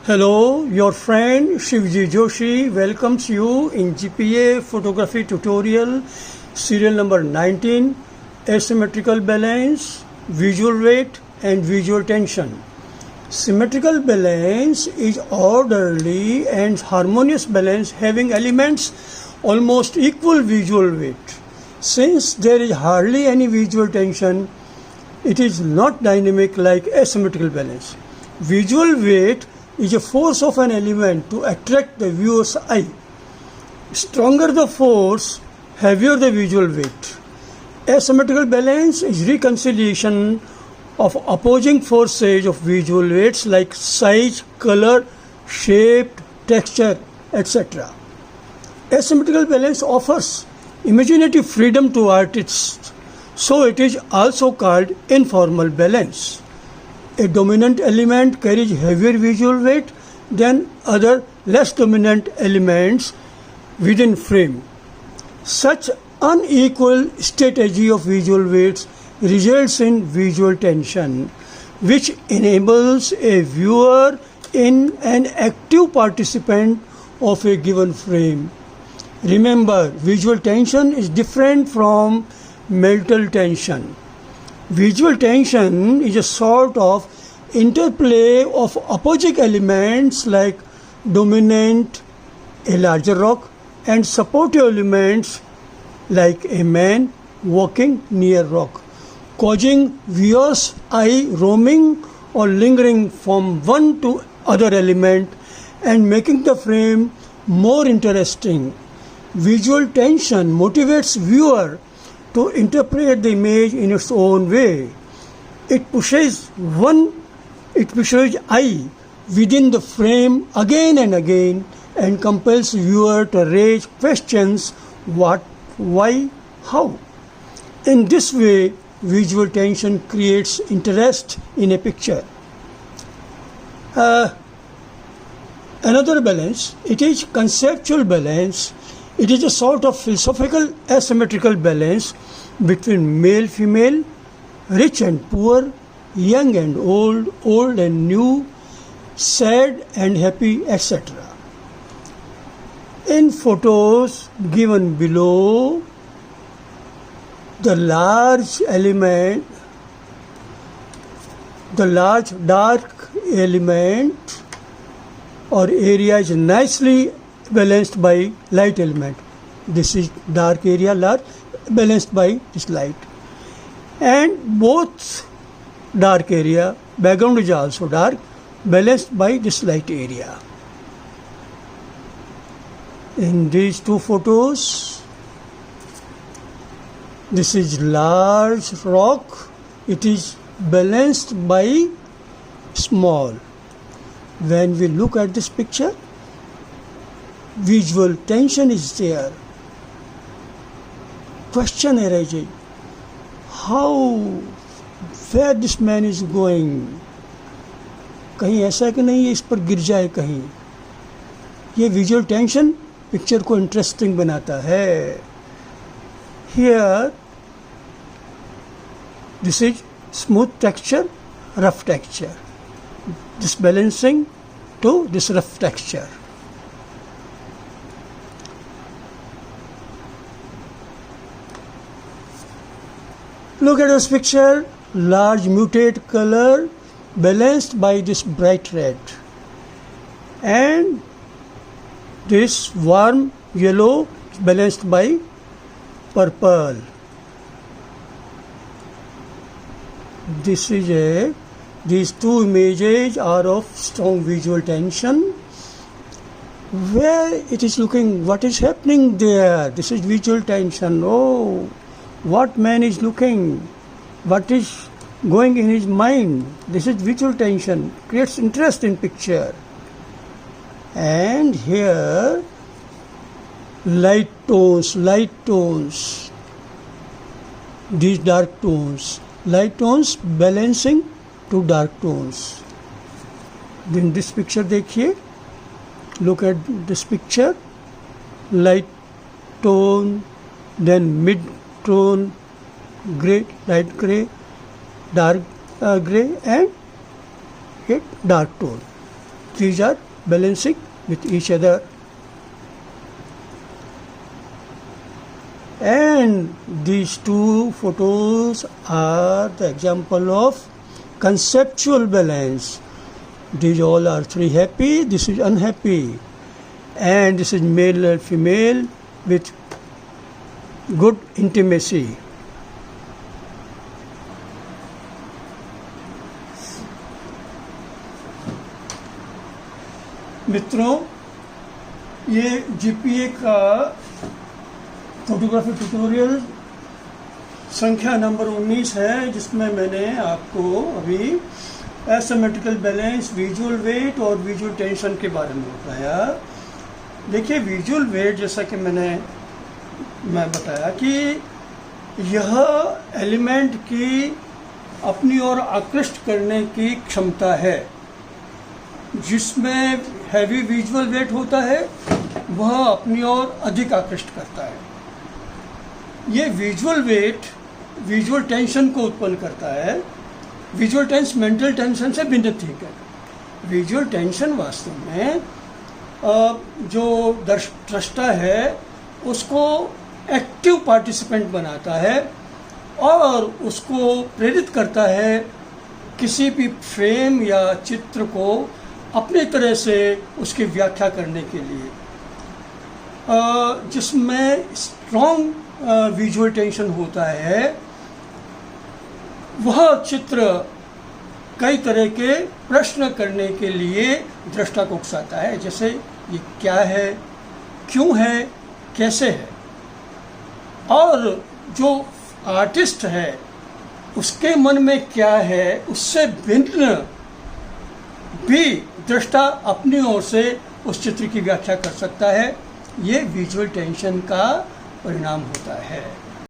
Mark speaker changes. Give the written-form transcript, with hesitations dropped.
Speaker 1: Hello, your friend Shivji Joshi welcomes you in GPA photography tutorial serial number 19, asymmetrical balance, visual weight and visual tension. Symmetrical balance is orderly and harmonious balance having elements almost equal visual weight. Since there is hardly any visual tension, it is not dynamic like asymmetrical balance. Visual weight is a force of an element to attract the viewer's eye. Stronger the force, heavier the visual weight. Asymmetrical balance is reconciliation of opposing forces of visual weights like size, color, shape, texture, etc. Asymmetrical balance offers imaginative freedom to artists, so it is also called informal balance. A dominant element carries heavier visual weight than other less dominant elements within frame. Such unequal strategy of visual weights results in visual tension, which enables a viewer in an active participant of a given frame. Remember, visual tension is different from mental tension. Visual tension is a sort of interplay of opposing elements like dominant, a larger rock, and supportive elements like a man walking near rock, causing viewer's eye roaming or lingering from one to other element and making the frame more interesting. Visual tension motivates viewer to interpret the image in its own way. It pushes eye within the frame again and again and compels viewer to raise questions: what, why, how. In this way, visual tension creates interest in a picture. Another balance, it is conceptual balance. It is a sort of philosophical asymmetrical balance between male, female, rich and poor, young and old, old and new, sad and happy, etc. In photos given below, the large dark element or area is nicely balanced by light element. This is dark area, large, balanced by this light. And both dark area, background is also dark, balanced by this light area. In these two photos, this is large rock, it is balanced by small. When we look at this picture, visual tension is there. Question arises, where this man is going? कहीं ऐसा कि नहीं इस पर गिर जाए कहीं. ये visual tension पिक्चर को इंटरेस्टिंग बनाता है. Here, this is smooth texture, rough texture. This balancing to this rough texture. Look at this picture, large muted color balanced by this bright red, and this warm yellow balanced by purple. These two images are of strong visual tension. Where it is looking, what is happening there? This is visual tension. Oh, what man is looking? What is going in his mind? This is visual tension. Creates interest in picture. And here, light tones. These dark tones. Light tones balancing to dark tones. Then this picture देखिए. Look at this picture. Light tone, then mid tone, gray, light gray, dark gray, and yet dark tone. these are balancing with each other. And these two photos are the example of conceptual balance. These all are three happy, this is unhappy. And this is male and female with good intimacy. मित्रों, ये GPA का photography tutorial संख्या number 19 है, जिसमें मैंने आपको अभी asymmetrical balance, visual wait और विजुअल टेंशन के बारे में बताया। देखिए, विजुअल वेट जैसा कि मैं बताया कि यह एलिमेंट की अपनी ओर आकृष्ट करने की क्षमता है। जिसमें हैवी विजुअल वेट होता है वह अपनी ओर अधिक आकृष्ट करता है। ये विजुअल वेट विजुअल टेंशन को उत्पन्न करता है। विजुअल टेंस मेंटल टेंशन से भिन्न ठीक है। विजुअल टेंशन वास्तव में जो दृष्टा है उसको एक्टिव पार्टिसिपेंट बनाता है और उसको प्रेरित करता है किसी भी फ्रेम या चित्र को अपने तरह से उसकी व्याख्या करने के लिए। जिसमें स्ट्रॉन्ग विजुअल टेंशन होता है वह चित्र कई तरह के प्रश्न करने के लिए दृष्टा को उकसाता है, जैसे ये क्या है, क्यों है, कैसे है। और जो आर्टिस्ट है उसके मन में क्या है उससे भिन्न भी दृष्टा अपनी ओर से उस चित्र की व्याख्या कर सकता है। ये विजुअल टेंशन का परिणाम होता है।